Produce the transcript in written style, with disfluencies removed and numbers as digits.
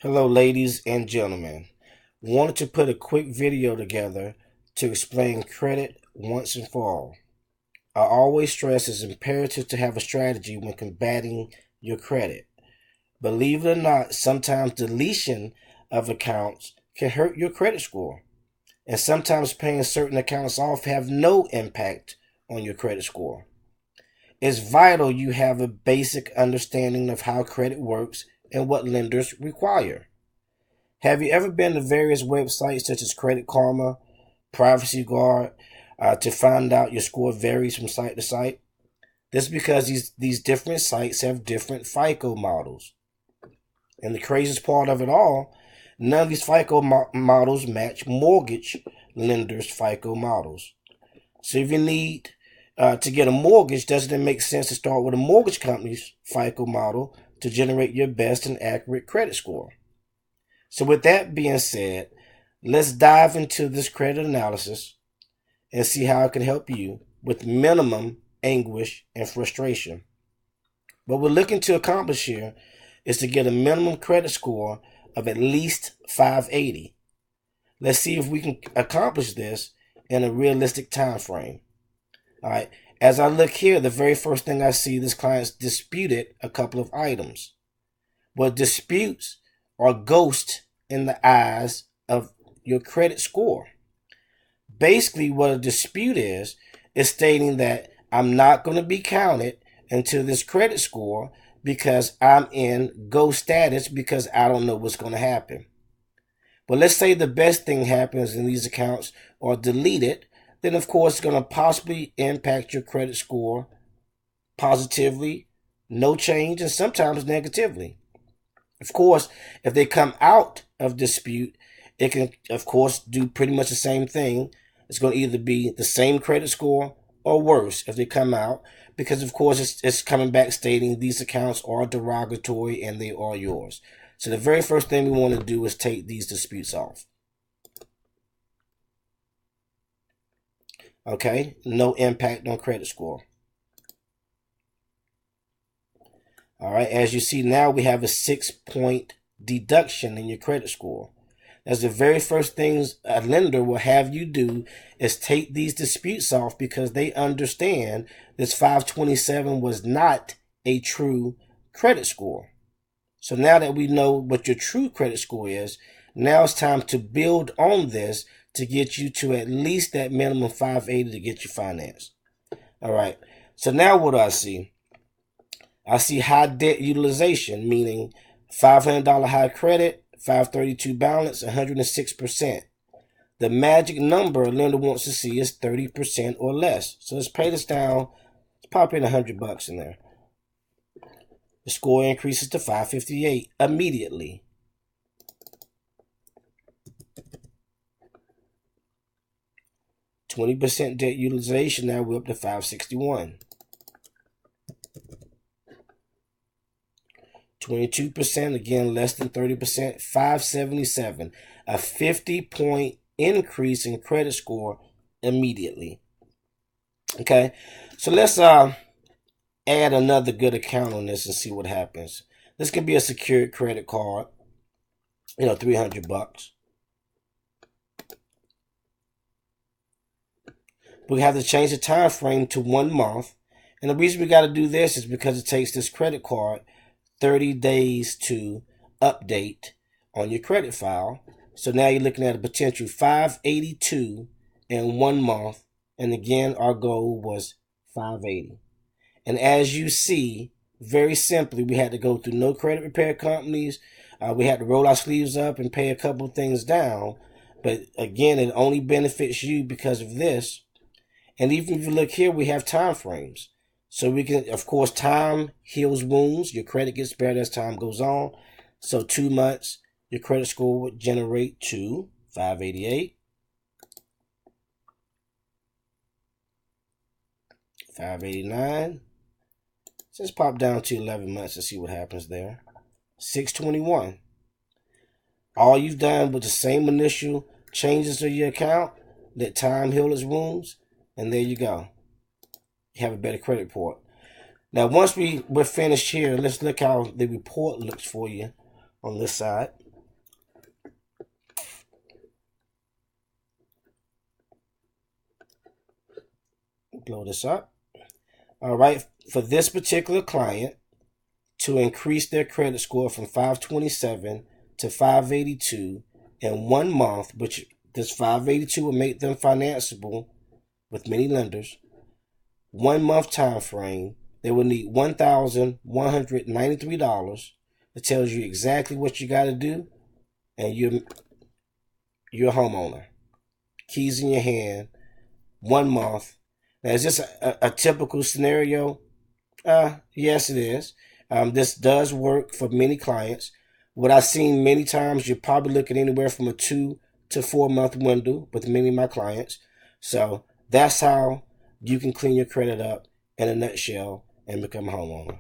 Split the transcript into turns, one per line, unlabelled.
Hello, ladies and gentlemen. Wanted to put a quick video together to explain credit once and for all. I always stress it's imperative to have a strategy when combating your credit. Believe it or not, sometimes deletion of accounts can hurt your credit score, and sometimes paying certain accounts off have no impact on your credit score. It's vital you have a basic understanding of how credit works and what lenders require. Have you ever been to various websites such as Credit Karma, Privacy Guard, to find out your score varies from site to site? This is because these different sites have different FICO models. And the craziest part of it all, none of these FICO models match mortgage lenders' FICO models. So if you need to get a mortgage, doesn't it make sense to start with a mortgage company's FICO model to generate your best and accurate credit score? So with that being said, let's dive into this credit analysis and see how it can help you with minimum anguish and frustration. What we're looking to accomplish here is to get a minimum credit score of at least 580. Let's see if we can accomplish this in a realistic time frame. All right. As I look here, the very first thing I see, this client's disputed a couple of items. Well, disputes are ghosts in the eyes of your credit score. Basically, what a dispute is stating that I'm not going to be counted into this credit score because I'm in go status because I don't know what's going to happen. But let's say the best thing happens and these accounts are deleted, then of course it's going to possibly impact your credit score positively, no change, and sometimes negatively. Of course, if they come out of dispute, it can, of course, do pretty much the same thing. It's going to either be the same credit score or worse if they come out, because, of course, it's coming back stating these accounts are derogatory and they are yours. So the very first thing we want to do is take these disputes off. Okay, no impact on credit score. All right, as you see now, we have a 6-point deduction in your credit score. That's the very first things a lender will have you do is take these disputes off because they understand this 527 was not a true credit score. So now that we know what your true credit score is, now it's time to build on this to get you to at least that minimum 580 to get you financed. All right, so now what do I see? I see high debt utilization, meaning $500 high credit, 532 balance, 106%. The magic number a lender wants to see is 30% or less. So let's pay this down. Let's pop in $100 in there. The score increases to 558 immediately. %, debt utilization, now we're up to 561. 22%, again, less than 30%, 577. A 50-point increase in credit score immediately. Okay, so let's add another good account on this and see what happens. This can be a secured credit card, $300. We have to change the time frame to 1 month. And the reason we got to do this is because it takes this credit card 30 days to update on your credit file. So now you're looking at a potential 582 in 1 month. And again, our goal was 580. And as you see, very simply, we had to go through no credit repair companies. We had to roll our sleeves up and pay a couple of things down. But again, it only benefits you because of this. And even if you look here, we have time frames. So we can, of course, time heals wounds. Your credit gets better as time goes on. So 2 months, your credit score would generate to 588. 589. Just pop down to 11 months and see what happens there. 621. All you've done with the same initial changes to your account, let time heal its wounds, and there you go. You have a better credit report. Now, once we're finished here, let's look how the report looks for you on this side. blow this up. All right, for this particular client, to increase their credit score from 527 to 582 in 1 month, which this 582 will make them financeable with many lenders, 1 month time frame, they will need $1,193. It tells you exactly what you got to do, and you're a homeowner. Keys in your hand, 1 month. Now, is this a typical scenario? Yes, it is. This does work for many clients. What I've seen many times, you're probably looking anywhere from a 2 to 4 month window with many of my clients. So that's how you can clean your credit up in a nutshell and become a homeowner.